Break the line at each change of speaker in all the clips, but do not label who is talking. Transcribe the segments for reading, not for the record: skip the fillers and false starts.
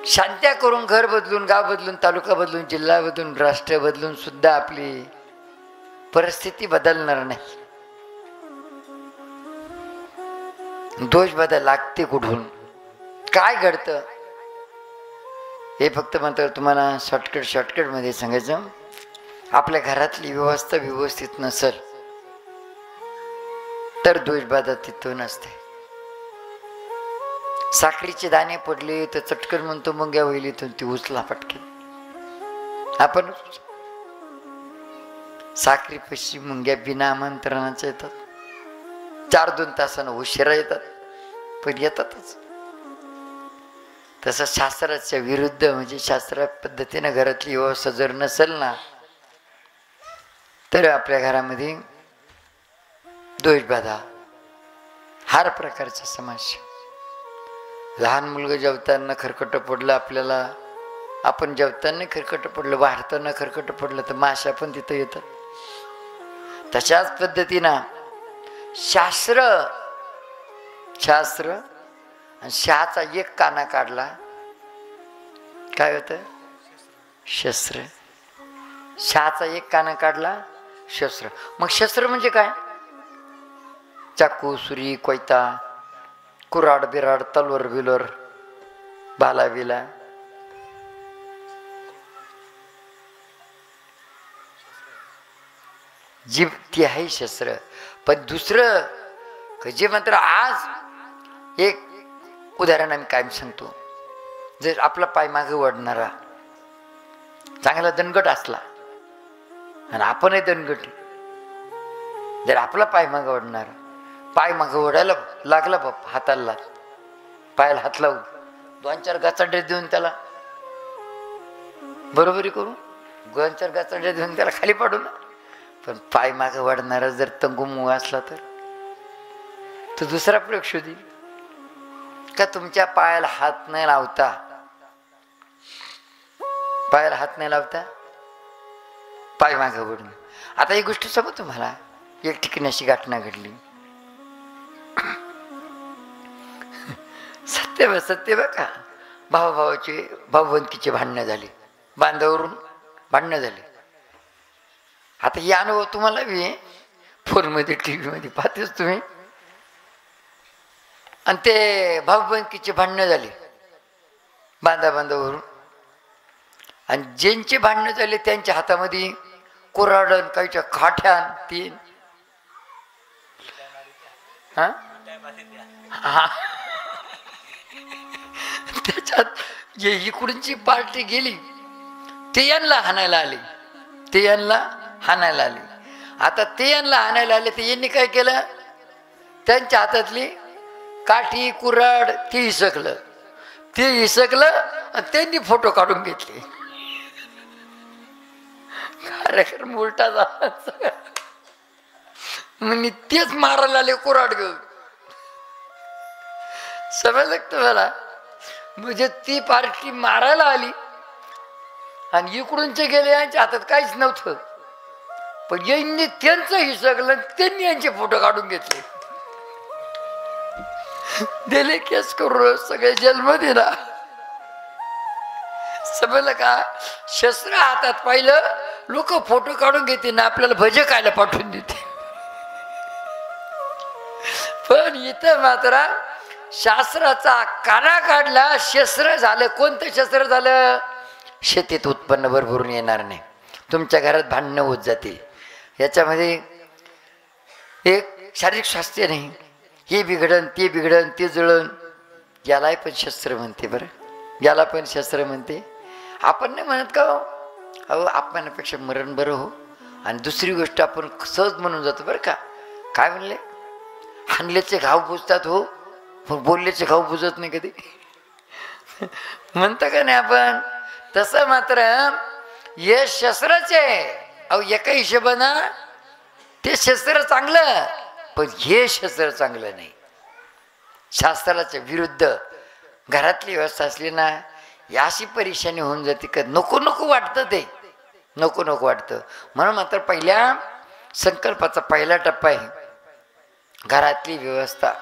शांत्या करून घर बदलून, गाव बदलून, तालुका बदलून, जिल्हा बदलून, राष्ट्र बदलून सुद्धा आपली परिस्थिती बदलणार नाही. दोष बदल लागते कुठून, काय घडतं हे फक्त मात्र तुम्हाला शॉर्टकट मध्ये सांगायचं. आपल्या घरातली व्यवस्था व्यवस्थित नसेल तर दोष बाधा तिथून असते. साखरीचे दाणे पडले तर चटकन म्हणतो मुंग्या होईल इथून, ती उचला पटकन. आपण साखरी पशी मुंग्या बिना आमंत्रणाच्या येतात, 4-2 तासानं उशिरा येतात, पण येतातच. तसं शास्त्राच्या विरुद्ध म्हणजे शास्त्रा पद्धतीनं घरातली व्यवस्था जर नसेल ना तर आपल्या घरामध्ये दोष बाधा हर प्रकारच्या समस्या. लहान मुलगा जेवताना खरकट पडलं आपल्याला, आपण जेवताना खरकट पडलं, वाढताना खरकट पडलं तर माशा पण तिथं येतात. तशाच पद्धतीनं शास्त्र आणि शहाचा एक काना काढला काय होतं? शस्त्र. शहाचा एक काना काढला शस्त्र. मग शस्त्र म्हणजे काय? चाकू, सुरी, कोयता, कुराड बिराड, तलवार बिलवर, भाला बिला. जीभ ती आहे शस्त्र. पण दुसरं जे मात्र आज एक उदाहरण आम्ही कायम सांगतो. जर आपला पाय मागे वळणारा चांगला दणगट असला आणि आपणही दणगट, जर आपला पाय मागे वळणारा पाय मागे ओढायला लागला बाप, हाताला पायाला हात लावून 2-4 गाचाडे देऊन त्याला बरोबरी करू, 2-4 गाचाडे देऊन त्याला खाली पाडू ना. पण पाय मागे वाढणारा जर तंगुमू असला तर दुसरा प्रयोग शोधील का तुमच्या पायाला हात नाही लावता, पायाला हात नाही लावता पाय मागे वळून. आता ही गोष्ट सांगू तुम्हाला. एक ठिकाणी अशी घटना घडली. सत्य बघा, भावाभावाचे भाऊबंदकीचे भांडणं झाले, बांधावरून भांडणं झाले. आता हे अनुभव तुम्हाला बी फोनमध्ये TV मध्ये पाहतेच तुम्ही. आणि ते भाऊबंदकीचे भांडणं झाले बांधावरून, आणि ज्यांचे भांडणं झाले त्यांच्या हातामध्ये कुऱ्हाडन, काहीच्या काठ्यान, तीन त्याच्यात जे इकडूनची पार्टी गेली ते यांना हाणायला आले, ते यांना हाणायला आले. आता ते यांना हाणायला आले तर यांनी काय केलं, त्यांच्या हातातली काठी कुऱ्हाड ते हिसकलं आणि त्यांनी फोटो काढून घेतले. कार्यक्रम उलटा झाला. म्हणजे तेच मारायला आले कुऱ्हाड घेऊन. समजलं तुम्हाला? म्हणजे ती पार्टी मारायला आली आणि इकडूनचे गेले, यांच्या हातात काहीच नव्हतं, पण यांनी त्यांचं हिसकलं, त्यांनी यांचे फोटो काढून घेतले, दिले केस करून सगळे जेलमध्ये ना. समजलं का? शस्त्र हातात पाहिलं लोक फोटो काढून घेते ना, आपल्याला भजे खायला पाठवून देते. पण इथं मात्र शास्त्राचा काना काढला, शस्त्र झालं. कोणतं शस्त्र झालं? शेतीत उत्पन्न भरभरून येणार नाही, तुमच्या घरात भांडणं होत जातील. याच्यामध्ये एक शारीरिक स्वास्थ्य नाही, हे बिघडन ते बिघडन ते जळण, यालाही पण शस्त्र म्हणते. बरं, याला पण शस्त्र म्हणते. आपण नाही म्हणत का अहो अपमानापेक्षा मरण बरं हो. आणि दुसरी गोष्ट आपण सहज म्हणून जातो बरं का. काय म्हणले? हाणल्याचे घाव पुजतात हो, पण बोलल्याचे घाव पुजत नाही कधी. म्हणतं का नाही आपण? तसं मात्र हे शस्त्रच आहे. अहो एका हिशोबानं ते शस्त्र चांगलं, पण हे शस्त्र चांगलं नाही. शास्त्राच्या विरुद्ध घरातली व्यवस्था असली ना, याशी परेशानी होऊन जाते. का नको नको वाटतं, ते नको नको वाटतं. म्हणून मात्र पहिल्या संकल्पाचा पहिला टप्पा आहे घरातली व्यवस्था.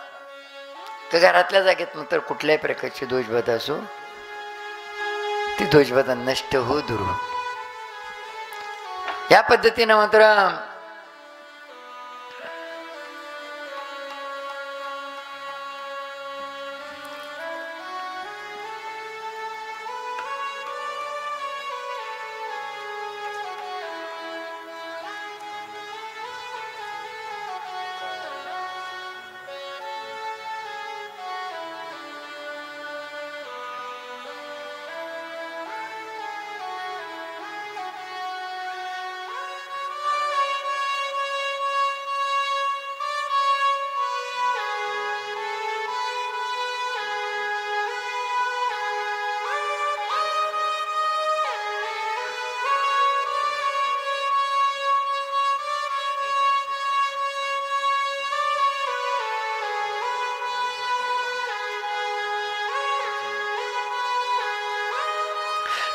तर घरातल्या जागेत मात्र कुठल्याही प्रकारची दोषबाधा असू ती ध्वजबाधा नष्ट हो, दूर हो. या पद्धतीनं मात्र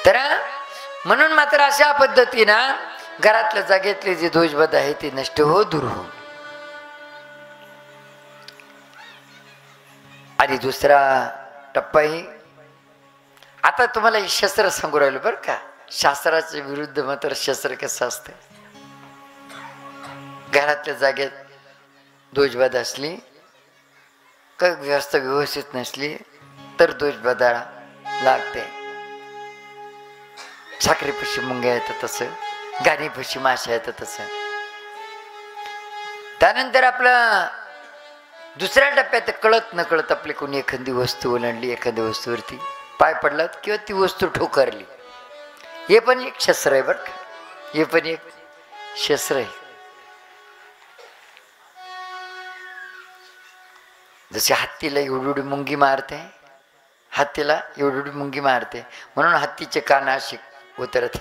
तर म्हणून मात्र अशा पद्धतीनं घरातल्या जागेतली जी ध्वजबाधा आहे ती नष्ट हो, दूर हो. आणि दुसरा टप्पाही आता तुम्हाला हे शस्त्र सांगू राहिलो बरं का. शास्त्राच्या विरुद्ध मात्र शस्त्र कसं असतं. घरातल्या जागेत ध्वजबाधा असली का व्यवस्था व्यवस्थित नसली तर ध्वजबाधा लागते. साखरेपाशी मुंग्या येतात तसं, गाणीपाशी माशा येतात तसं. त्यानंतर आपलं दुसऱ्या टप्प्यात कळत न कळत आपली कोणी एखादी वस्तू ओलांडली, एखाद्या वस्तूवरती पाय पडलात किंवा ती वस्तू ठोकरली, हे पण एक शस्त्र आहे बरं का. हे पण एक शस्त्र आहे. जसे हत्तीला एवढी मुंगी मारते, हत्तीला एवढी मुंगी मारते म्हणून हत्तीचे कान अशी उतरत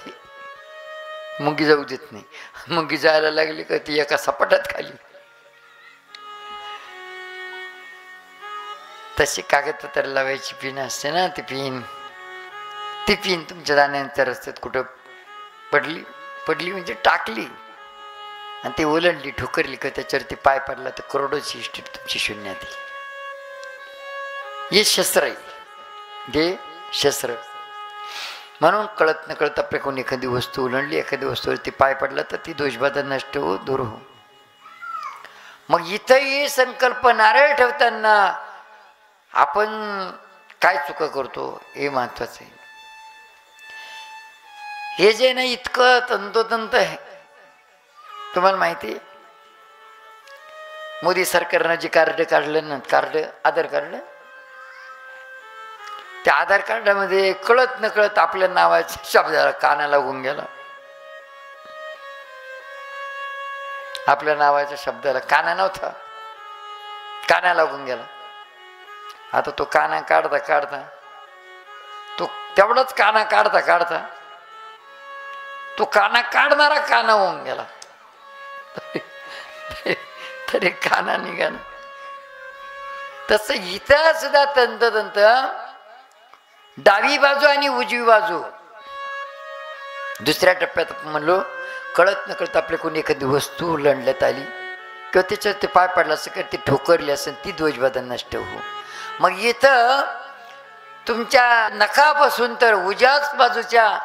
मुंगी जाऊ देत नाही. मुंगी जायला लागली का ती एका सपाटात खाली. तशी कागदपत्र लावायची पिन असते ना, ती पिन तुमच्या दाण्याच्या रस्त्यात कुठं पडली म्हणजे टाकली आणि ती ओलांडली, ठोकरली का त्याच्यावरती पाय पडला तर करोडोची इस्टेट तुमची शून्यात येईल. हे शस्त्र आहे, हे शस्त्र. म्हणून कळत न कळत आपल्या कोणी एखादी वस्तू ओलांडली, एखादी वस्तूवरती पाय पडला तर ती ध्वजबाधा नष्ट हो, दूर हो. मग इथंही संकल्प नारळ ठेवताना आपण काय चुका करतो हे महत्वाचं आहे. हे जे ना इतकं तंतोतंत आहे. तुम्हाला माहिती आहे मोदी सरकारनं जे कार्ड काढलं ना, आधार कार्ड, त्या आधार कार्डामध्ये कळत न कळत आपल्या नावाच्या शब्दाला काना लागून गेला. आपल्या नावाच्या शब्दाला काना नव्हता, काना लागून गेला. आता तो काना काढता तो तेवढाच काना काढता तो काना काढणारा काना होऊन गेला. तरी काना निघाला. तसं इथं सुद्धा तंतोतंत डावी बाजू आणि उजवी बाजू. दुसऱ्या टप्प्यात आपण म्हणलो कळत न कळत आपल्या कोणी एखादी वस्तू ओलांडण्यात आली किंवा त्याच्यावर ते पाय पडला असेल किंवा ती ठोकरली असेल, ती ध्वजबाधा नष्ट हो. मग इथं तुमच्या नखापासून तर उजव्याच बाजूच्या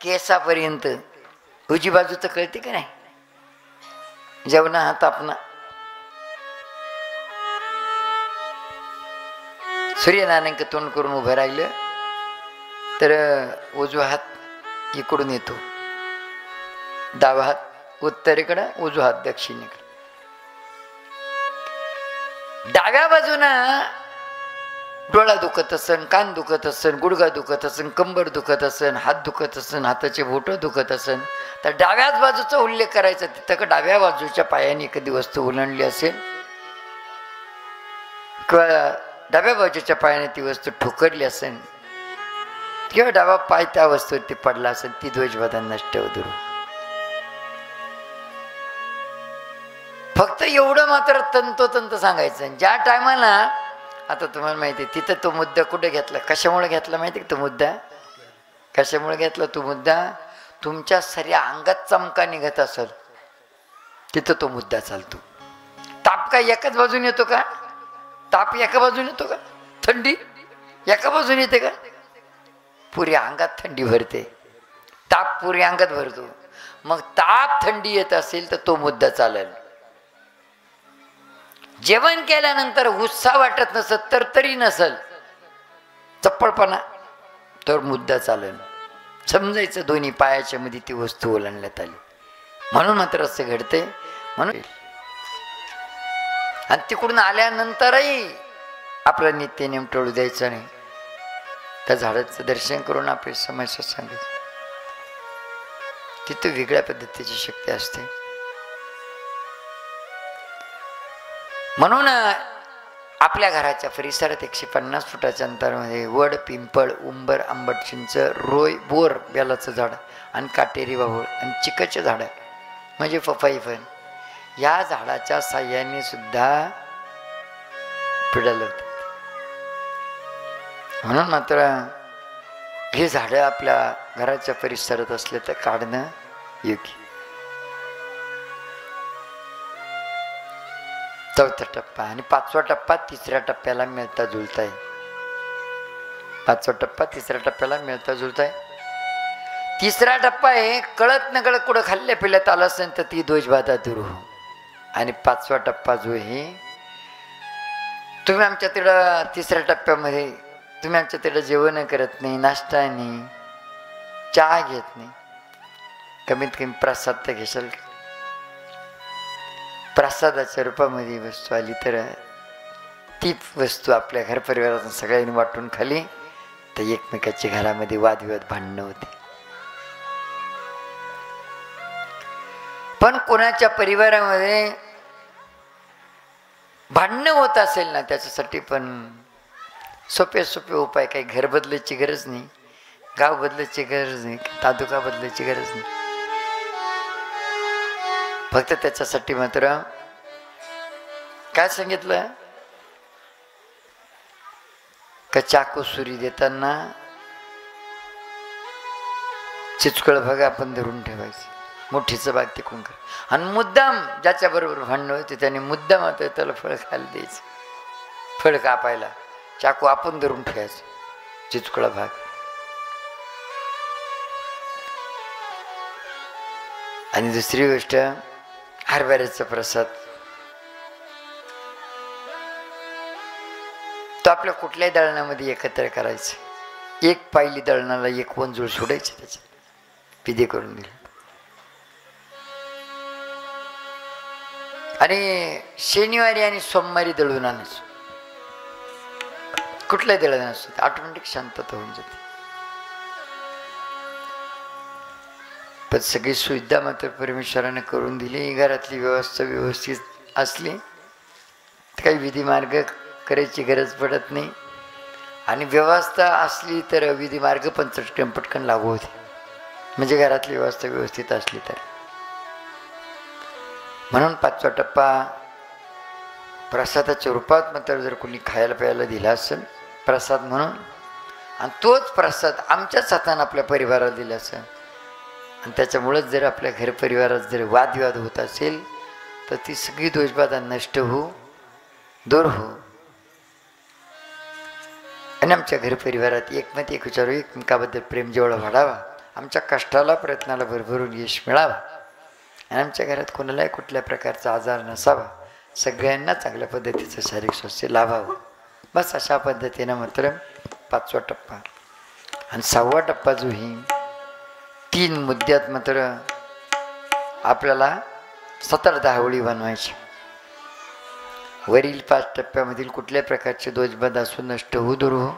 केसापर्यंत, उजवी बाजू तर कळते का नाही, जेवणा हात आपणा सूर्यनारायण तोंड करून उभं राहिलं तर उजवा हात इकडून येतो, डावा हात उत्तरेकडं, उजवा हात दक्षिणेकडे. डाव्या बाजूनं डोळा दुखत असन, कान दुखत असन, गुडघा दुखत असन, कंबर दुखत असन, हात दुखत असन, हाताचे बोटं दुखत असन, तर डाव्याच बाजूचा उल्लेख करायचा. तिथं का डाव्या बाजूच्या पायाने कधी वस्तू ओलांडली असेल किंवा डाव्या बाजूच्या पायाने ती वस्तू ठोकरली असेल किंवा डावा पाय त्या वस्तूवरती पडला असेल, ती ध्वजबाधा नष्ट होतो. फक्त एवढं मात्र तंतोतंत सांगायचं. ज्या टायमाला आता तुम्हाला माहिती आहे तिथं तो मुद्दा कुठे घेतला, कशामुळे घेतला माहिती आहे का? तो मुद्दा कशामुळे घेतला? तो मुद्दा तुमच्या सगळ्या अंगात चमका निघत असेल तिथं तो मुद्दा चालतो. ताप काय एकाच बाजून येतो का? ताप एका बाजून येतो का? थंडी एका बाजून येते का? पुरी अंगात थंडी भरते, ताप पुरी अंगात भरतो. मग ताप थंडी येत असेल तर तो मुद्दा चालेल. जेवण केल्यानंतर उत्साह वाटत नसत तर तरी नसल चप्पळपणा तर मुद्दा चालेल. समजायचं दोन्ही पायाच्या मध्ये ती वस्तू ओलांडण्यात आली म्हणून मात्र असं घडते. म्हणून आणि तिकडून आल्यानंतरही आपलं नित्यनेम टळू द्यायचं नाही. त्या झाडाचं दर्शन करून आपली समस्या सांगायची. तिथं वेगळ्या पद्धतीची शक्ती असते. म्हणून आपल्या घराच्या परिसरात 150 फुटाच्या अंतरामध्ये वड, पिंपळ, उंबर, आंबट, चिंच, रोय, बोर, बेलाचं झाड आणि काटेरी बाभूळ आणि चिकचे झाड म्हणजे पपई पण या झाडाच्या साह्याने सुद्धा पिढालं होतं. म्हणून मात्र हे झाडं आपल्या घराच्या परिसरात असले तर काढणं योग्य. चौथा टप्पा आणि 5वा टप्पा 3ऱ्या टप्प्याला मिळता जुळताय. 5वा टप्पा 3ऱ्या टप्प्याला मिळता जुळताय. 3रा टप्पा आहे कळत न कळत कुठं खाल्ल्या पिल्यात आलं असेल तर ती दोषबाधा दूर हो. आणि 5वा टप्पा जो आहे तुम्ही आमच्या तिकडं 3ऱ्या टप्प्यामध्ये तुम्ही आमच्या तिकडं जेवण करत नाही, नाश्ता नाही, चहा घेत नाही, कमीत कमी प्रसाद तर घेशाल. प्रसादाच्या रूपामध्ये वस्तू आली तर ती वस्तू आपल्या घर परिवारातून सगळ्यांनी वाटून खाली तर एकमेकाच्या घरामध्ये वादविवाद भांडणं होते. पण कोणाच्या परिवारामध्ये भांडणं होत असेल ना त्याच्यासाठी पण सोपे सोपे उपाय. काही घर बदलायची गरज नाही, गाव बदलायची गरज नाही, तालुका बदलायची गरज नाही. फक्त त्याच्यासाठी मात्र काय सांगितलं का चाकू सुरी देताना चिचकळ भाग आपण धरून ठेवायचं, मोठीचं भाग तिकडून कर. आणि मुद्दाम ज्याच्या बरोबर भांडण होते त्याने मुद्दाम आता त्याला फळ खायला द्यायचं. फळ कापायला चाकू आपण धरून ठेवायचं, चिचकळ भाग. आणि दुसरी गोष्ट हरभऱ्याचा प्रसाद तो आपल्या कुठल्याही दळणामध्ये एकत्र करायचं. एक पायली दळणाला एक वंजूळ सोडायचे त्याच्यात पिदे करून दिले. आणि शनिवारी आणि सोमवारी दळून आणायचं. कुठल्याही दळण असतं ऑटोमॅटिक शांतता होऊन जाते. पण सगळी सुविधा मात्र परमेश्वराने करून दिली. घरातली व्यवस्था व्यवस्थित असली तर काही विधी मार्ग करायची गरज पडत नाही. आणि व्यवस्था असली तर विधी मार्ग पण चटकन पटकन लागू होते. म्हणजे घरातली व्यवस्था व्यवस्थित असली तर. म्हणून 5वा टप्पा प्रसादाच्या रूपात मात्र जर कोणी खायला प्यायला दिला असेल प्रसाद म्हणून आणि तोच प्रसाद आमच्याच हाताने आपल्या परिवाराला दिला असेल आणि त्याच्यामुळेच जर आपल्या घर परिवारात जर वादविवाद होत असेल तर ती सगळी दोषबाधा नष्ट हो, दूर हो. आणि आमच्या घर परिवारात एकमत एक विचारू, एकमेकाबद्दल प्रेम जेवढा वाढावा, आमच्या कष्टाला प्रयत्नाला भरभरून यश मिळावा आणि आमच्या घरात कोणालाही कुठल्या प्रकारचा आजार नसावा, सगळ्यांना चांगल्या पद्धतीचं शारीरिक स्वास्थ्य लाभावं. बस अशा पद्धतीनं मात्र 5वा टप्पा. आणि 6वा टप्पा जो ही 3 मुद्द्यात मात्र आपल्याला 17-10 ओळी बनवायची. वरील 5 टप्प्यामधील कुठल्या प्रकारचे दोषबाधा असू नष्ट हो, दूर हो.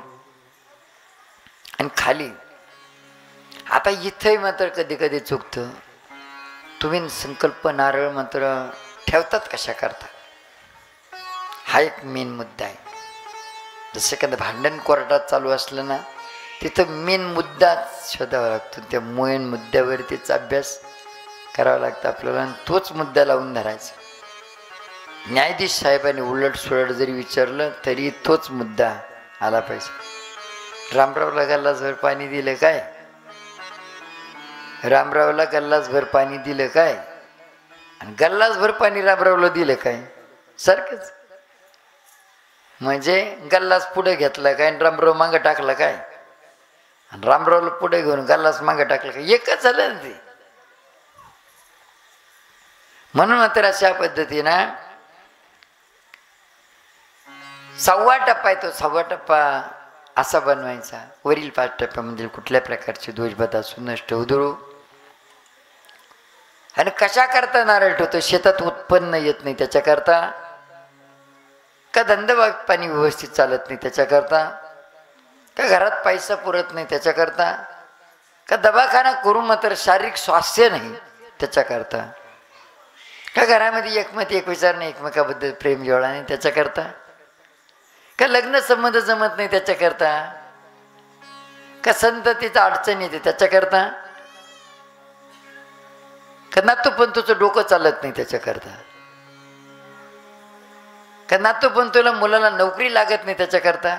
आणि खाली आता इथंही मात्र कधी कधी चुकतं. तुम्ही संकल्प नारळ मात्र ठेवतात कशा करता, हा एक मेन मुद्दा आहे. जसं एखादं भांडण कोर्टात चालू असलं ना तिथं मेन मुद्दा शोधावा लागतो. त्या मेन मुद्द्यावरतीच अभ्यास करावा लागतो आपल्याला आणि तोच मुद्दा लावून धरायचा. न्यायाधीश साहेबांनी उलट सुलट जरी विचारलं तरी तोच मुद्दा आला पाहिजे. रामरावला गल्लासभर पाणी दिलं काय, रामरावला गल्लासभर पाणी दिलं काय आणि गल्लासभर पाणी रामरावला दिलं काय, सारखंच. म्हणजे गल्लास पुढे घेतला काय आणि रामराव मागं टाकला काय. आणि रामरावला पुढे घेऊन गल्लास मागे टाकलं का एकच झालं ना ते. म्हणून मात्र अशा पद्धतीनं 6वा टप्पा आहे तो 6वा टप्पा असा बनवायचा. वरील 5 टप्प्यामध्ये कुठल्या प्रकारचे दोषबाधा असू नष्ट उधळू. आणि कशा करता नारळ ठेवतो? शेतात उत्पन्न येत नाही त्याच्याकरता, का धंदा पाणी व्यवस्थित चालत नाही त्याच्याकरता, का घरात पैसा पुरत नाही त्याच्याकरता, का दवाखाना करून मात्र शारीरिक स्वास्थ्य नाही त्याच्याकरता, का घरामध्ये एकमत एक विचार नाही, एकमेकाबद्दल प्रेम जिव्हाळा नाही त्याच्याकरता, का लग्न संबंध जमत नाही त्याच्याकरता, का संततीचा अडचण येते त्याच्याकरता, का नातूपंतूचं डोकं चालत नाही त्याच्याकरता, का नातूपंतूला मुलाला नोकरी लागत नाही त्याच्याकरता.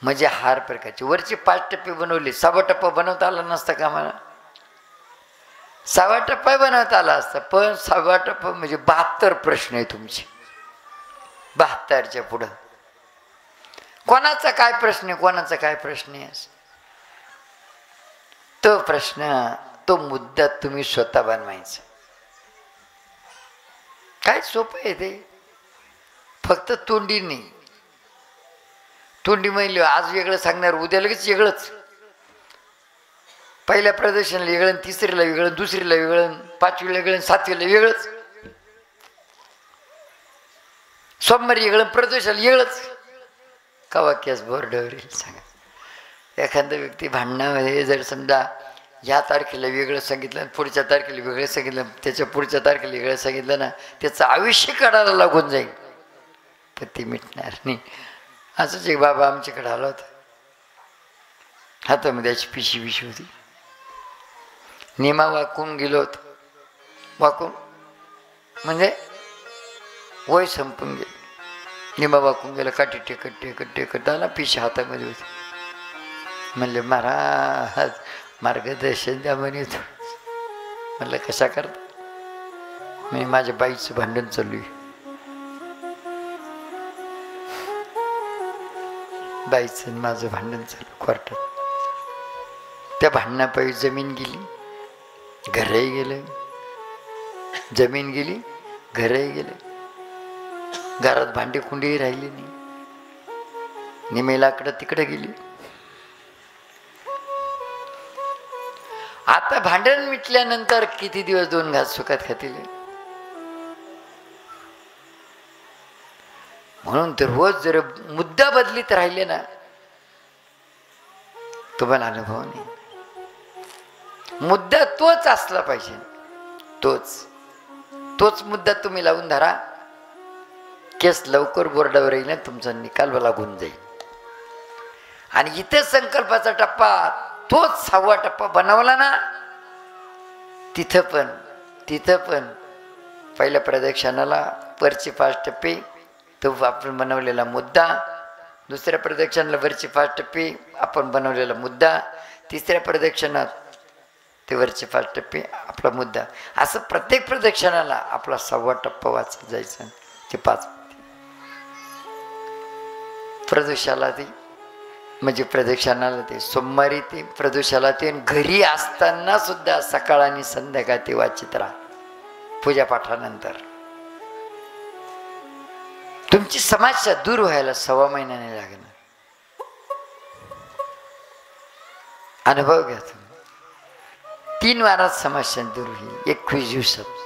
म्हणजे हार प्रकारचे वरचे 5 टप्पे बनवले. 6वा टप्पा बनवता आला नसता का मला? 6वा टप्पा बनवता आला असता, पण 6वा टप्पा म्हणजे 72 प्रश्न आहे तुमचे. 72च्या पुढं कोणाचा काय प्रश्न आहे, कोणाचा काय प्रश्न आहे, तो प्रश्न, तो मुद्दा तुम्ही स्वतः बनवायचा. काय सोपं आहे ते, फक्त तोंडी नाही. तोंडी म्हणली आज वेगळं सांगणार, उद्या लगेच वेगळंच. पहिल्या प्रदर्शनाला वेगळं, तिसरीला वेगळं, दुसरीला वेगळं, 5वीला वेगळं, 7वीला वेगळंच, सोमवारी वेगळं, प्रदर्शनाला वेगळंच. कवा केस बोर्डावर येईल सांगा. एखादा व्यक्ती भांडणामध्ये जर समजा ह्या तारखेला वेगळं सांगितलं, पुढच्या तारखेला वेगळं सांगितलं, त्याच्या पुढच्या तारखेला वेगळं सांगितलं ना, त्याचं आयुष्य काढायला लागून जाईल, पण ते मिटणार नाही. असंच एक बाबा आमच्याकडे आला होता, हातामध्ये अशी पिशवी होती. नेमा वाकून गेलो होतो, वाकून म्हणजे वय संपून गेलं. निमा वाकून गेला, काठी टेकत टेकत टेकत आला, पिशी हातामध्ये होती. म्हणले महाराज मार्गदर्शन द्या म्हणे. म्हणलं कशा करता? मी माझ्या बाईचं भांडण चालू आहे. बाईचं माझं भांडण चालू कोर्टात. त्या भांडणापायी जमीन गेली, घरही गेलं, जमीन गेली, घरही गेलं, घरात भांडी कुंडी राहिली नाही, निमेलाकडं तिकडे गेली. आता भांडण मिटल्यानंतर किती दिवस 2 घास सुखात खातील. म्हणून तर रोज जर मुद्दा बदलीत राहिले ना, तुम्हाला अनुभव नाही. मुद्दा तोच असला पाहिजे, तोच मुद्दा तुम्ही लावून धरा. केस लवकर बोर्डावर येईल, तुमचा निकाल लागून जाईल. आणि इथे संकल्पाचा टप्पा तोच 6वा टप्पा बनवला ना, तिथं पण पहिल्या प्रदक्षिणाला वरचे 5 टप्पे तो आपण बनवलेला मुद्दा, दुसऱ्या प्रदक्षिणाला वरचे 5 टप्पे आपण बनवलेला मुद्दा, तिसऱ्या प्रदक्षिणात ते वरचे 5 टप्पे आपला मुद्दा. असं प्रत्येक प्रदक्षिणाला आपला 6वा टप्पा वाचत जायचा. ते 5 प्रदोषाला ते म्हणजे प्रदक्षिणाला ते सोमवारी ते प्रदोषाला ते, घरी असताना सुद्धा सकाळ आणि संध्याकाळ ते वाचित राहा पूजापाठानंतर. तुमची समस्या दूर व्हायला 6 महिन्याने लागणार. अनुभव घ्या तुम्ही. 3 वारात समस्या दूर होईल, 21 दिवसात.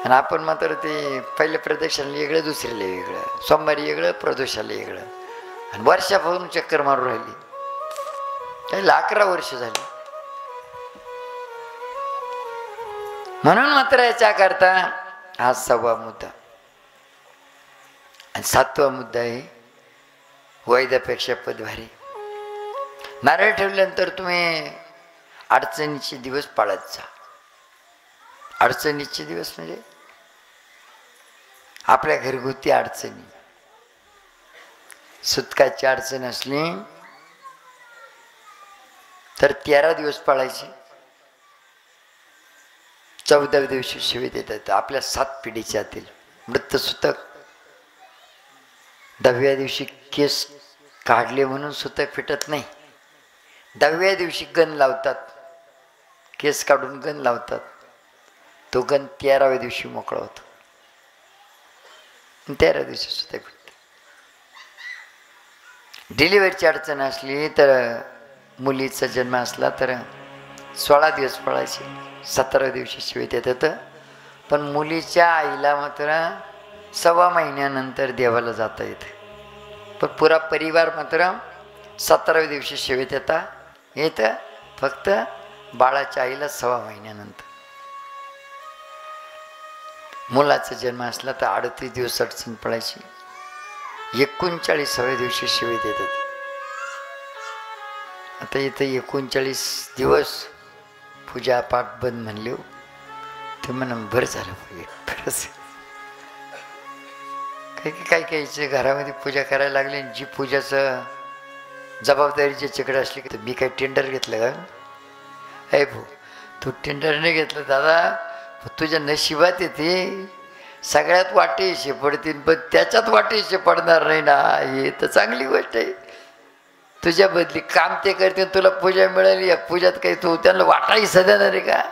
आणि आपण मात्र ते पहिल्या प्रदक्षिणाला वेगळं, दुसरीला वेगळं, सोमवारी वेगळं, प्रदोषाला वेगळं, आणि वर्षापासून चक्कर मारून राहिली. त्याला 11 वर्ष झाली. म्हणून मात्र याच्या करता हा 6वा मुद्दा. आणि 7वा मुद्दा आहे वैद्यापेक्षा पद भारी. नारळ ठेवल्यानंतर तुम्ही अडचणीचे दिवस पाळत जा. अडचणीचे दिवस म्हणजे आपल्या घरगुती अडचणी, सुतकाची अडचण असली तर 13 दिवस पाळायचे. 14व्या दिवशी शिवे देतात. आपल्या 7 पिढीच्या आतील मृत सुतक. 10व्या दिवशी केस काढले म्हणून सुतक फिटत नाही. 10व्या दिवशी गण लावतात, केस काढून गण लावतात. तो गण 13व्या दिवशी मोकळा होतो. 13व्या दिवशी सुतक फिटत. डिलिव्हरीची अडचण असली तर, मुलीचा जन्म असला तर 16 दिवस पळायचे, 17व्या दिवशी शिवेत येत. पण मुलीच्या आईला मात्र 1.25 महिन्यानंतर देवाला जाता येते. पण पुरा परिवार मात्र 17व्या दिवशी शिवेत येतं. फक्त बाळाच्या आईला 1.25 महिन्यानंतर. मुलाचा जन्म असला तर 38 दिवस अडचण पडायची. 39व्या दिवशी शिवेत येतात. आता इथं 39 दिवस पूजा पाठ बंद म्हणले. ते म्हणा बरं झालं पाहिजे. खरंच काही काहीचे घरामध्ये पूजा करायला लागली. जी पूजाचं जबाबदारी ज्याच्याकडे असली की, मी काही टेंडर घेतलं का? आहे भाऊ, तू टेंडर नाही घेतलं दादा, तुझ्या नशिबात येते. सगळ्यात वाटेशे पडतील, पण त्याच्यात वाटेशे पडणार नाही ना. हे तर चांगली गोष्ट आहे. तुझ्या बदली काम ते करते, तुला पूजा मिळाली. या पूजात काही तू त्यांना वाटाही सध्याणार आहे का?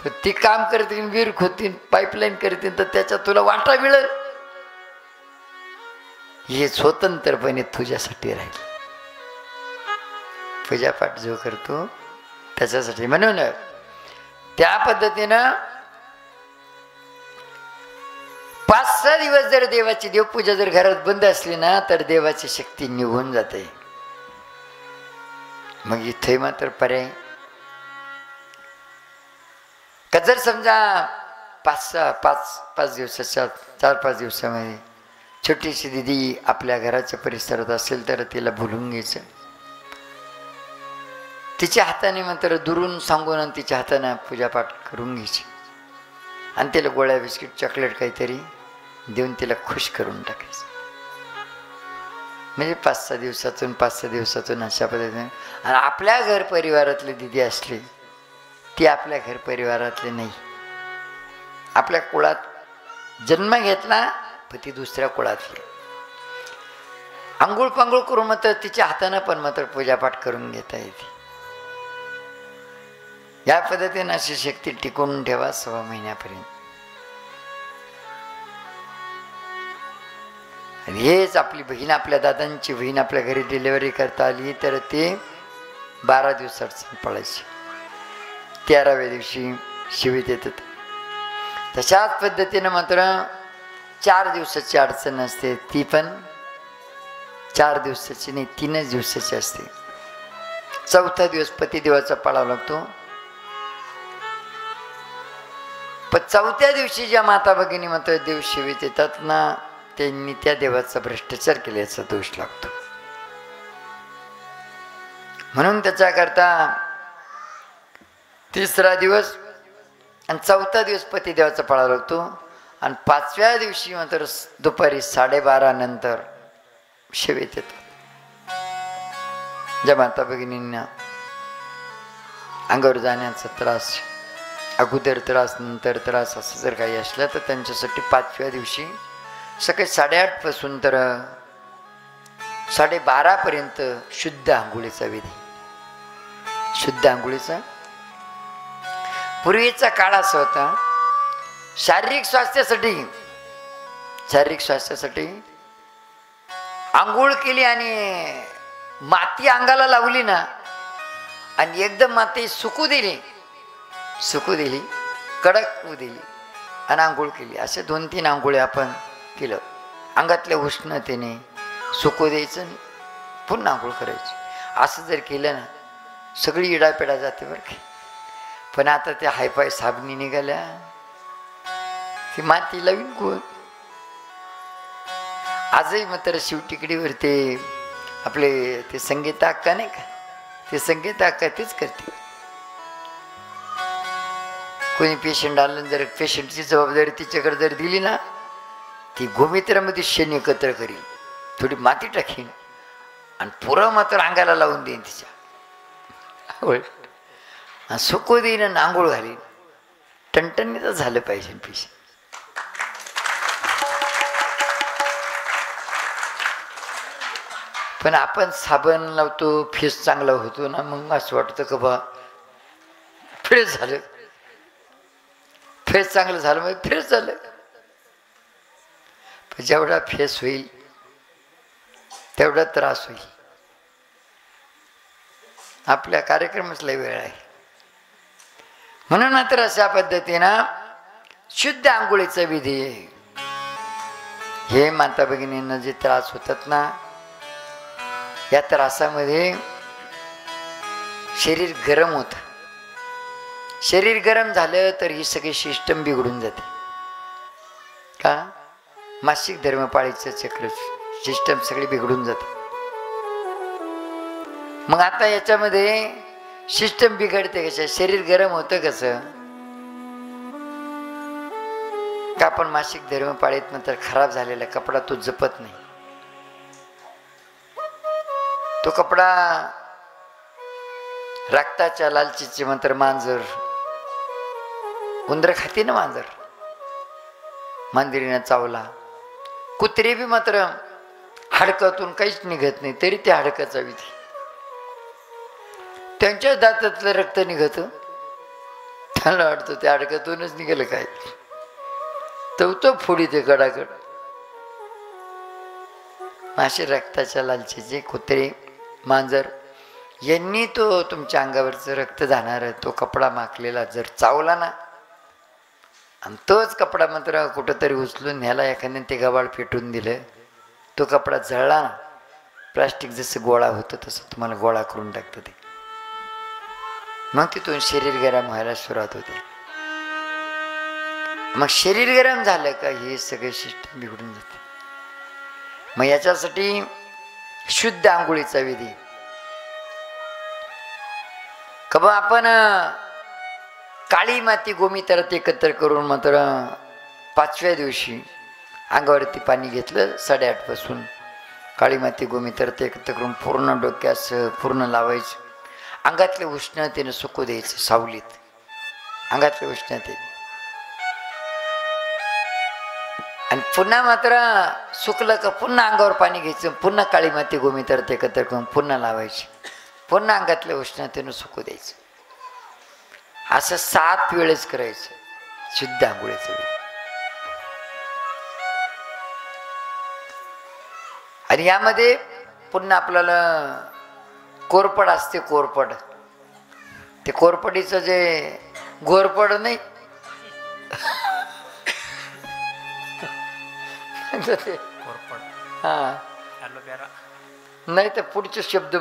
तर ती काम करतील, विहीर खोदतील, पाईपलाईन करतील, तर त्याच्यात तुला वाटा मिळेल. हे स्वतंत्रपणे तुझ्यासाठी राहील. पूजापाठ जो करतो त्याच्यासाठी. म्हणून त्या पद्धतीनं 5-6 दिवस जर देवाची देवपूजा जर घरात बंद असली ना, तर देवाची शक्ती निघून जाते. मग इथे मात्र पर्याय का, जर समजा 5 दिवसाच्या 4-5 दिवसामध्ये छोटीशी दिदी आपल्या घराच्या परिसरात असेल तर तिला बोलून घ्यायचं. तिच्या हाताने मात्र दुरून सांगून आणि तिच्या हाताने पूजापाठ करून घ्यायची. आणि तिला गोळ्या, बिस्किट, चॉकलेट काहीतरी देऊन तिला खुश करून टाकायचं. म्हणजे 5-6 दिवसातून अशा पद्धतीने. आणि आपल्या घर परिवारातली दिदी असली, ती आपल्या घर परिवारातली नाही. आपल्या कुळात जन्म घेतला पण ती दुसऱ्या कुळातली. आंघोळ पांघोळ करून मात्र तिच्या हाताने पण मात्र पूजापाठ करून घेता येते. या पद्धतीने अशी शक्ती टिकवून ठेवा 1.25 महिन्यापर्यंत. हेच आपली बहीण, आपल्या दादांची बहीण आपल्या घरी डिलिव्हरी करता आली तर ते 12 दिवस अडचण पडायची. 13व्या दिवशी शिवीत येतात. तशाच पद्धतीनं मात्र 4 दिवसाची अडचण असते. ती पण 4 दिवसाची नाही, 3 दिवसाची असते. 4था दिवस पतिदेवाचा पाळावा लागतो. पण 4थ्या दिवशी ज्या माता भगिनी मात्र देव शिवीत येतात ना, त्यांनी त्या देवाचा भ्रष्टाचार केल्याचा दोष लागतो. म्हणून त्याच्याकरता 3रा दिवस आणि 4था दिवस पतिदेवाचा पाळावा लागतो. आणि 5व्या दिवशी मात्र दुपारी 12:30 नंतर शिवीत येतात. ज्या माता भगिनींना अंगावर जाण्याचा त्रास, अगोदर त्रास, नंतर त्रास असं जर काही असलं तर त्यांच्यासाठी 5व्या दिवशी सकाळी 8:30 पासून तर 12:30 पर्यंत शुद्ध आंघोळीचा विधी. शुद्ध आंघोळीचा पूर्वीचा काळ असा होता, शारीरिक स्वास्थ्यासाठी आंघोळ केली आणि माती अंगाला लावली ना, आणि एकदम माती सुकू दिली, कडक होऊ दिली आणि आंघोळ केली. असे 2-3 आंघोळे आपण केलं. अंगातल्या उष्णतेने सुकू द्यायचं, पुन्हा आंघोळ करायची. असं जर केलं ना, सगळी इडापिडा जाते बरं का. पण आता त्या हायफाय साबणी निघाल्या, ती माती लावीन कोण. आजही मात्र शिवटिकडीवर ते आपले ते संगीता अक्का नाही का, ते संगीता अक्का तेच करते. कोणी पेशंट आलं, जर पेशंटची जबाबदारी तिच्याकडे जर दिली ना, ती गोमित्रामध्ये शेण एकत्र करील, थोडी माती टाकीन आणि पुरं मात्र अंगाला लावून देईन तिच्या, सुकू देईन आणि आंघोळ घालीन. टणटणीतच झालं पाहिजे पेशंट. पण आपण साबण लावतो, फेस चांगला होतो ना, मग असं वाटतं का बा फ्रेश झालं, फेस चांगलं झालं मग फ्रेश झालं. पण जेवढा फेस होईल तेवढा त्रास होईल. आपल्या कार्यक्रमाच लय वेळ आहे. म्हणून मात्र अशा पद्धतीनं शुद्ध आंघोळीचा विधी आहे. हे माता भगिनींना जे त्रास होतात ना, या त्रासामध्ये शरीर गरम होतं. शरीर गरम झालं तर ही सगळी सिस्टम बिघडून जाते. का? मासिक धर्मपाळीचं चक्र सिस्टम सगळी बिघडून जाते. मग आता याच्यामध्ये सिस्टम बिघडते कशा? शरीर गरम होतं कसं? का आपण मासिक धर्मपाळीत नंतर खराब झालेला कपडा तो जपत नाही. तो कपडा रक्ताच्या लालचीचे मंत्र मांजर, उंदर खाती ना मांजर, मांजरीनं चावला. कुत्रे बी मात्र हाडकातून काहीच निघत नाही तरी ते हाडकाचा विधी. त्यांच्या दातातलं रक्त निघत, त्यांना वाटतं ते हाडकातूनच निघालं काय, तो फोडी ते कडाकड. असे रक्ताच्या लालचीचे कुत्रे, मांजर यांनी तो तुमच्या अंगावरचं रक्त जाणार तो कपडा माखलेला जर चावला ना, आणि तोच कपडा मात्र कुठंतरी उचलून न्याला एखाद्याने ते गबाळ पेटून दिलं, तो कपडा जळला ना, प्लास्टिक जसं गोळा होतं तसं तुम्हाला गोळा करून टाकतं ते. मग तिथून शरीर गरम व्हायला सुरुवात होते. मग शरीर गरम झालं का हे सगळे सिस्टम बिघडून जाते. मग याच्यासाठी शुद्ध आंघोळीचा विधी. कबा आपण काळी माती गोमित्रात एकत्र करून मात्र 5व्या दिवशी अंगावरती पाणी घेतलं 8:30 पासून. काळी माती गोमित्रात एकत्र करून पूर्ण डोक्यास पूर्ण लावायचं. अंगातले उष्णतेनं सुकू द्यायचं सावलीत, अंगातले उष्णते. आणि पुन्हा मात्र सुकलं का पुन्हा अंगावर पाणी घ्यायचं, पुन्हा काळी माती गोमित्रात एकत्र करून पुन्हा लावायची, पुन्हा अंगातल्या उष्णतेनं सुकू द्यायचं. असं 7 वेळेस करायचं शुद्ध आंघोळीचं. आणि यामध्ये पुन्हा आपल्याला कोरपड असते. कोरपड, ते कोरपडीचं जे घोरपड नाही हा नाही तर पुढचे शब्द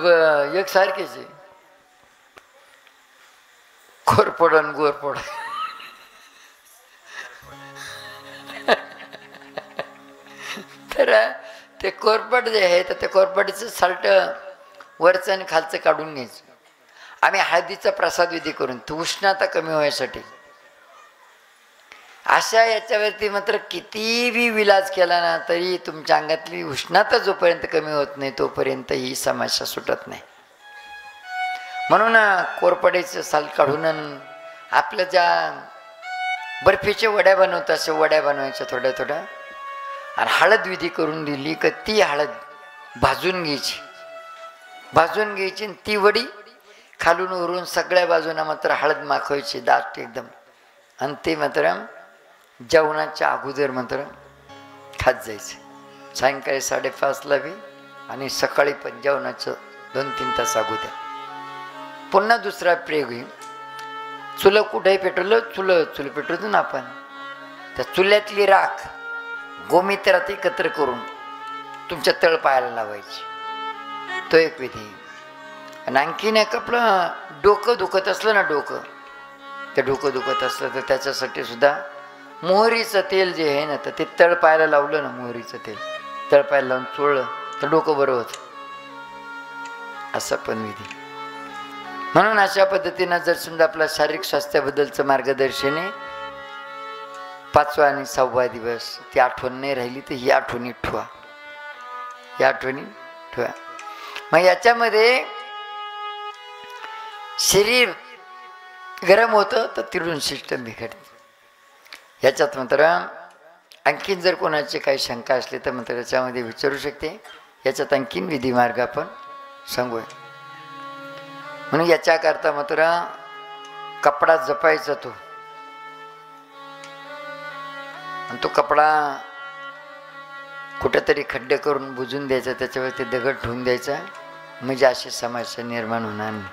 एक सारखेच आहे. कोरपड आणि गोरपड. तर ते कोरपड जे आहे तर त्या कोरपडीचं साल्ट वरचं आणि खालचं काढून घ्यायचं. आम्ही हळदीचा प्रसाद विधी करून तो उष्णता कमी व्हायसाठी. अशा याच्यावरती मात्र किती बी विलाज केला ना तरी तुमच्या अंगातली उष्णता जोपर्यंत कमी होत नाही तोपर्यंत ही समस्या सुटत नाही. म्हणून कोरपडीचं साल काढून आपल्या ज्या बर्फीच्या वड्या बनवतात अशा वड्या बनवायच्या थोड्या थोड्या. आणि हळद विधी करून दिली का ती हळद भाजून घ्यायची, भाजून घ्यायची आणि ती वडी खालून वरून सगळ्या बाजूना मात्र हळद माखवायची दाट एकदम. आणि ते मात्र जेवणाच्या अगोदर मात्र खात जायचं. सायंकाळी 5:30ला बी आणि सकाळी पण जेवणाचं 2-3 तास अगोदर. पुन्हा दुसरा प्रयोग होईल. चुलं कुठेही पेटवलं, चुलं पेटवतो ना आपण, त्या चुल्यातली राख गोमित्रात एकत्र करून तुमच्या तळपायाला लावायची. तो एक विधी. आणि आणखीन एक आपलं डोकं दुखत असलं ना, ते डोकं दुखत असलं तर त्याच्यासाठी सुद्धा मोहरीचं तेल जे आहे ना तर ते तळपायाला लावलं ना, मोहरीचं तेल तळपायाला लावून चोळलं तर डोकं बरं होतं. असं पण विधी. म्हणून अशा पद्धतीनं जर समजा आपल्या शारीरिक स्वास्थ्याबद्दलचं मार्गदर्शन आहे 5वा आणि 6वा दिवस ती आठवण नाही राहिली तर ही आठवणी ठेवा, या आठवणी ठेवा. मग याच्यामध्ये शरीर गरम होतं तर तिरून सिस्टम बिघडते. याच्यात मात्र आणखीन जर कोणाची काही शंका असली तर मात्र याच्यामध्ये विचारू शकते. याच्यात आणखीन विधी मार्ग आपण सांगूया. म्हणून याच्याकरता मात्र कपडा जपायचा तो, आणि तो कपडा कुठेतरी खड्डे करून बुजून द्यायचा, त्याच्यावर ते दगड ठेवून द्यायचा, म्हणजे अशी समस्या निर्माण होणार नाही.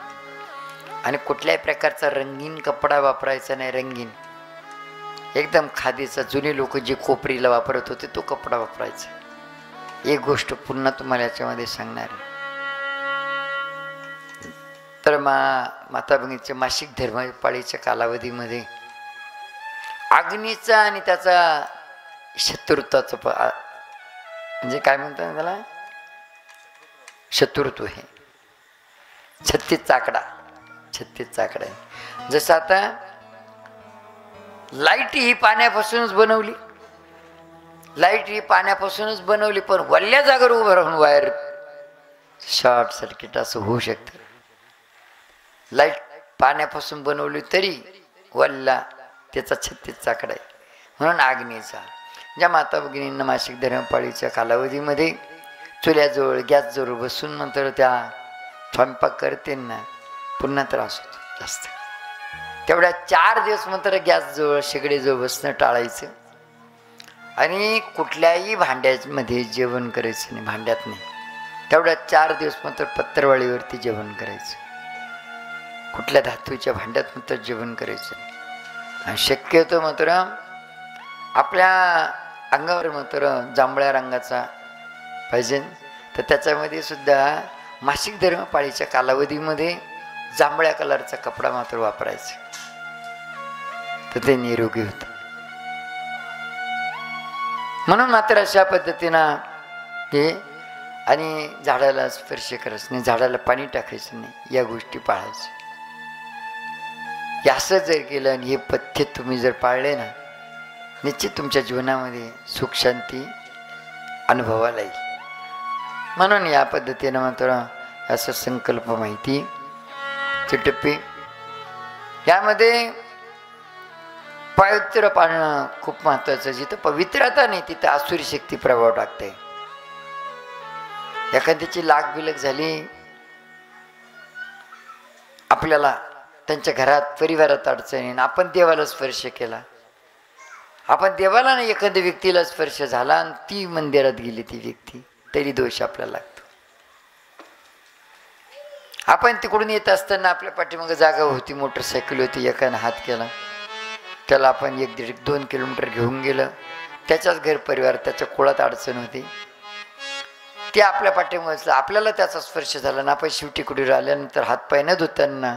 आणि कुठल्याही प्रकारचा रंगीन कपडा वापरायचा नाही. रंगीन एकदम खादीचा, जुने लोक जे कोपरीला वापरत होते तो कपडा वापरायचा. एक गोष्ट पुन्हा तुम्हाला याच्यामध्ये सांगणार आहे. तर माता भगिनीच्या मासिक धर्म पाळीच्या कालावधीमध्ये अग्नीचा आणि त्याचा शत्रुत्वाचं म्हणजे काय म्हणतात त्याला, शत्रुत्व हे 36 चाकडा आहे. जसं आता लाईट ही पाण्यापासूनच बनवली, पण वल्ल्या जागेवर उभं राहून वायर शॉर्ट सर्किट असं होऊ शकतं. लाईट पाण्यापासून बनवली तरी वल्ला त्याचा 36 चाकडा आहे. म्हणून अग्नीचा. ज्या माता भगिनींना मासिक धर्मपाळीच्या कालावधीमध्ये चुल्याजवळ गॅसजवळ बसून नंतर त्या स्वयंपाक करते ना, पुन्हा त्रास होतो जास्त. तेवढ्या 4 दिवस मात्र गॅसजवळ शेगडीजवळ बसणं टाळायचं, आणि कुठल्याही भांड्यामध्ये जेवण करायचं नाही, भांड्यात नाही. तेवढ्या 4 दिवस मात्र पत्रवाळीवरती जेवण करायचं, कुठल्या धातूच्या भांड्यात मात्र जेवण करायचं नाही. आणि शक्यतो मात्र आपल्या अंगावर मात्र जांभळ्या रंगाचा पाहिजे, तर त्याच्यामध्ये सुद्धा मासिक धर्मपाळीच्या कालावधीमध्ये जांभळ्या कलरचा कपडा मात्र वापरायचा, तर ते निरोगी होतं. म्हणून मात्र अशा पद्धतीनं हे, आणि झाडाला स्पर्श करायचं नाही, झाडाला पाणी टाकायचं नाही, या गोष्टी पाळायच्या. असं जर केलं आणि हे पथ्य तुम्ही जर पाळले ना, निश्चित तुमच्या जीवनामध्ये सुख शांती अनुभवाला येईल. म्हणून या पद्धतीनं मात्र असं संकल्प माहिती चिटप्पी, यामध्ये पवित्र पाळणं खूप महत्वाचं. जिथं पवित्रता नाही तिथं आसुरी शक्ती प्रभाव टाकते. एखाद्याची लाग बिलक झाली, आपल्याला त्यांच्या घरात परिवारात अडचणी, आपण देवाला स्पर्श केला, आपण देवाला नाही एखाद्या व्यक्तीला स्पर्श झाला आणि ती मंदिरात गेली ती व्यक्ती, तरी दोष आपल्याला लागतो. आपण तिकडून येत असताना आपल्या पाठीमागे जागा होती, मोटरसायकल होती, एकानं हात केला, त्याला आपण 1-1.5-2 किलोमीटर घेऊन गेलं, त्याच्याच घर परिवार, त्याच्या कुळात अडचण होती, ते आपल्या पाठीमागे आपल्याला त्याचा स्पर्श झाला ना, आपण शिवटीकडे आल्यानंतर हातपाय न धुताना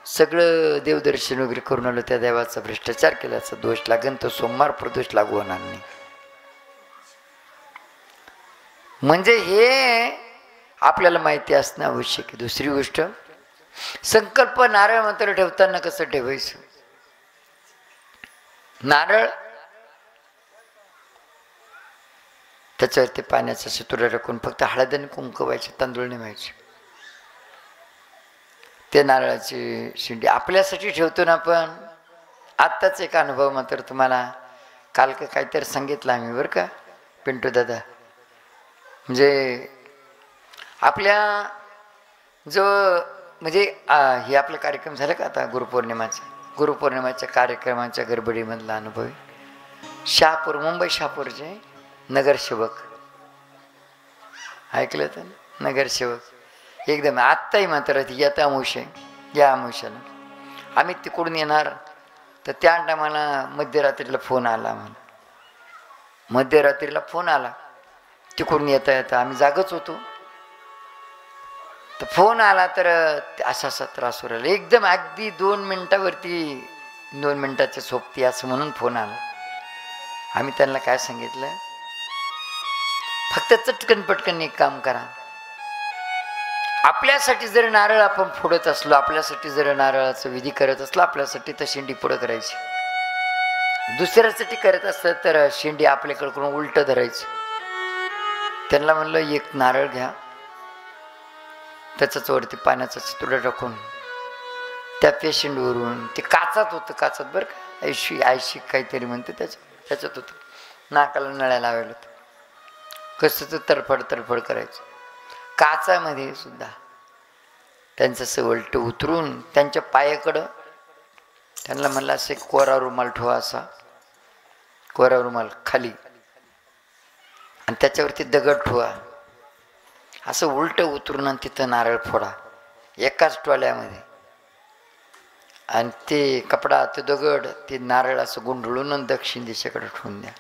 सगळं देवदर्शन वगैरे करून आलो, त्या देवाचा भ्रष्टाचार केल्याचा दोष लागेल, तर सोमवार प्रदोष लागू होणार नाही. म्हणजे हे आपल्याला माहिती असणं आवश्यक आहे. दुसरी गोष्ट, संकल्प नारळ मात्र ठेवताना कसं ठेवायचं. नारळ त्याच्यावरती पाण्याचा शितुरा टाकून फक्त हळद आणि कुंकू व्हायचे, तांदूळ नाही व्हायचे. ते नारळाची शिंडी आपल्यासाठी ठेवतो ना आपण. आत्ताच एक अनुभव मात्र तुम्हाला काल काहीतरी सांगितलं आम्ही बरं का पिंटू दादा. म्हणजे आपल्या जो म्हणजे हे आपला कार्यक्रम झाला का आता गुरुपौर्णिमाच्या कार्यक्रमाच्या गडबडीमधला अनुभव. शहापूर, मुंबई शहापूरचे नगरसेवक ऐकलं तर, नगरसेवक एकदम आत्ताही मात्र येत्या या अमावस्याला आम्ही तिकडून येणार, तर त्या टायमाला मध्यरात्रीला फोन आला. मध्यरात्रीला फोन आला तिकडून येता येता, आम्ही जागच होतो, तर फोन आला तर असा त्रास होऊ राहिला एकदम, अगदी 2 मिनिटावरती 2 मिनिटाच्या सोबती असं म्हणून फोन आला. आम्ही त्यांना काय सांगितलं, फक्त चटकन पटकन एक काम करा, आपल्यासाठी जर नारळ आपण फोडत असलो, आपल्यासाठी जर नारळाचं विधी करत असलो, आपल्यासाठी तर शेंडी पुढं करायची. दुसऱ्यासाठी करत असलं तर शेंडी आपल्याकडे करून उलट धरायची. त्यांना म्हणलं एक नारळ घ्या, त्याच्याच वरती पाण्याचा चितुडा टाकून त्या पेशंटवरून, ते काचात होतं, काचात बरं का, आयशी काहीतरी म्हणते, त्याच्यात होतं, नाकाला नळ्या लावायला होतं. कसं तर तडफड तडफड करायचं. काचामध्ये सुद्धा त्यांचं असं उलट उतरून त्यांच्या पायाकडं त्यांना म्हणलं असे कोरा रुमाल ठेवा, असा कोरा रुमाल खाली, आणि त्याच्यावरती दगड ठेवा, असं उलट उतरून आणि तिथं नारळ फोडा एकाच टोल्यामध्ये, आणि ते कपडा ते दगड ते नारळ असं गुंडळून दक्षिण दिशेकडे ठेवून द्या.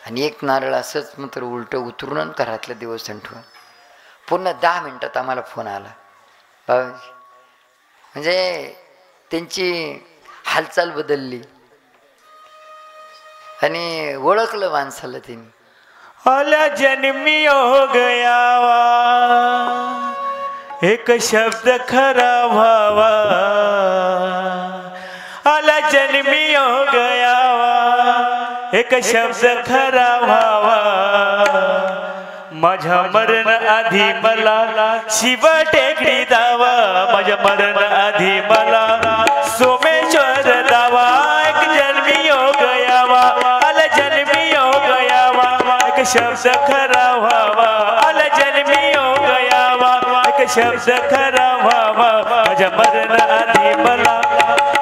आणि एक नारळ असंच मात्र उलट उतरून घरातलं दिवस ठेवा. पुन्हा 10 मिनिटात आम्हाला फोन आला, बाबाजी म्हणजे त्यांची हालचाल बदलली आणि ओळखलं माणसाला त्यांनी.
आला जन्मी हो गयावा, एक शब्द खरा व्हावा. आला जन्मी हो गयावा, एक शब्द खरा व्हावा. माझ्या मरण आधी मला शिव टेकडी दावा. माझ्या मरण आधी मला सोमेश्वर दावा. एक जन्मी योग यावा, आला जन्मी योग यावा, एक शब्द खरा व्हावा. आला जन्मी योग यावा, एक शब्द खरा व्हावा. माझ्या मरण आधी मला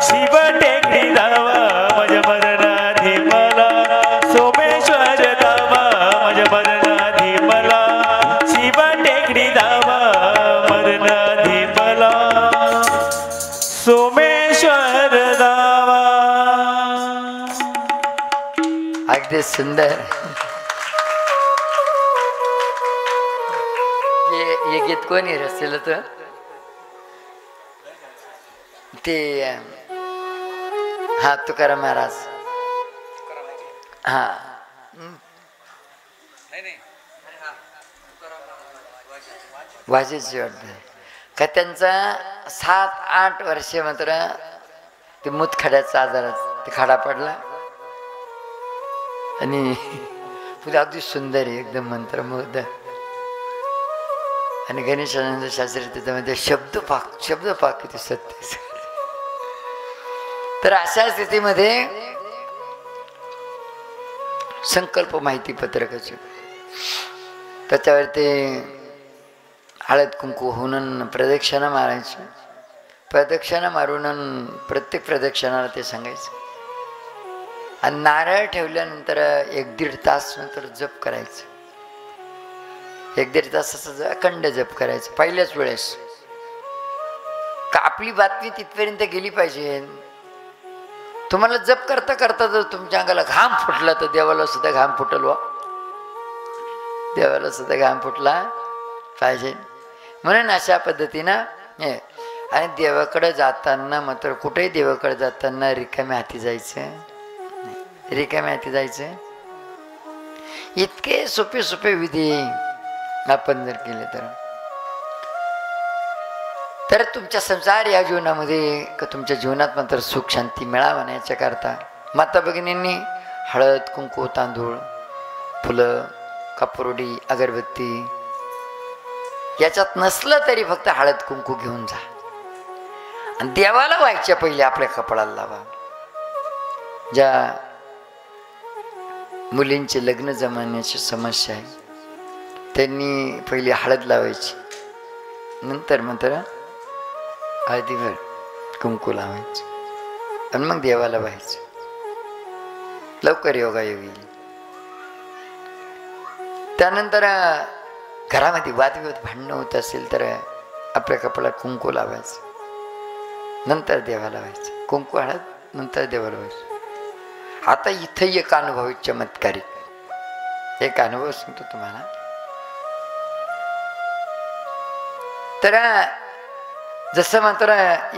शिव टेकडी दावा. माझ्या मरण आधी मला सोमेश्वर दावा. माझ्या मरण आधी मला शिव टेकडी दावा. मरण आधी मला सोमेश्वर दावा.
अगदी सुंदर. हे गीत कोणी रचलं तर ते हा तुकाराम महाराज. हा वाजेची वाटत का त्यांचा 7-8 वर्षे मात्र ते मुतखड्याचा आजार ते खडा पडला आणि पुढे अगदी सुंदर आहे एकदम मंत्रमुग्ध. आणि गणेशानंद शास्त्री त्याच्यामध्ये शब्दपाक किती सत्य. तर अशा स्थितीमध्ये संकल्प माहिती पत्रकाचे त्याच्यावर ते हळद कुंकू होऊन प्रदक्षिणा मारायची. प्रदक्षिणा मारून प्रत्येक प्रदक्षिणाला ते सांगायचं. आणि नारळ ठेवल्यानंतर 1-1.5 तास नंतर जप करायचं. 1-1.5 तासाचा अखंड जप करायचं पहिल्याच वेळेस. का आपली बातमी तिथपर्यंत गेली पाहिजे. तुम्हाला जप करता करता जर तुमच्या अंगाला घाम फुटला तर देवाला सुद्धा घाम फुटल वा. देवाला सुद्धा घाम फुटला पाहिजे. म्हणून अशा पद्धतीनं हे. आणि देवाकडे जाताना मात्र कुठेही देवाकडे जाताना रिकाम्या हाती जायचं. रिकाम्या हाती जायचं. इतके सोपे सोपे विधी आपण जर केले तर तुमच्या संसार या जीवनामध्ये का तुमच्या जीवनात मात्र सुख शांती मिळावं याच्या करता माता भगिनींनी हळद कुंकू तांदूळ फुलं कापुरडी अगरबत्ती याच्यात नसलं तरी फक्त हळद कुंकू घेऊन जा आणि देवाला व्हायच्या पहिले आपल्या कपाळाला लावा. ज्या मुलींचे लग्न जमवण्याची समस्या आहे त्यांनी पहिली हळद लावायची, नंतर मात्र हळदीवर कुंकू लावायचं आणि मग देवाला व्हायचं. लवकर योगायोग येईल. त्यानंतर घरामध्ये वादविवाद भांडणं होत असेल तर आपल्या कपाळाला कुंकू लावायचं, नंतर देवाला व्हायचं. कुंकू हळद नंतर देवाला व्हायचं. आता इथं एक अनुभव आहे चमत्कारिक. एक अनुभव सांगतो तुम्हाला. तर जसं मात्र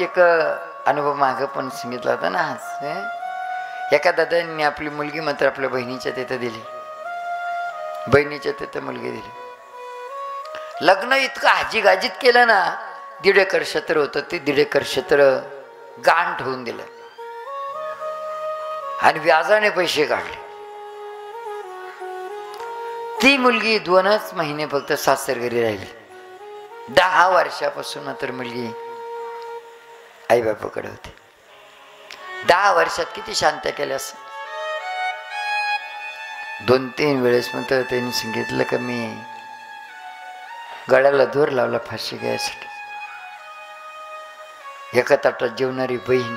एक अनुभव मागं पण सांगितला होता ना. एका दादांनी आपली मुलगी मात्र आपल्या बहिणीच्या तिथं दिली. बहिणीच्या तिथं मुलगी दिली. लग्न इतकं हाजीगाजीत केलं ना. 1.5 एकर क्षेत्र होतं ते 1.5 एकर क्षेत्र गाण ठेवून दिलं आणि व्याजाने पैसे काढले. ती मुलगी 2च महिने फक्त सासर घरी राहिली. 10 वर्षापासून तर मुलगी आई बापाकडे होती. 10 वर्षात किती शांत केल्या असं. 2-3 वेळेस म्हणतं त्यांनी सांगितलं का मी गळ्याला दोर लावला फाशी घ्यायसाठी. एका ताटात जेवणारी बहीण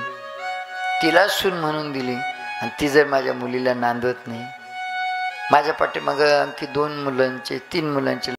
तिला सून म्हणून दिली आणि ती जर माझ्या मुलीला नांदवत नाही. माझ्या पाठीमागं आणखी 2 मुलांचे 3 मुलांचे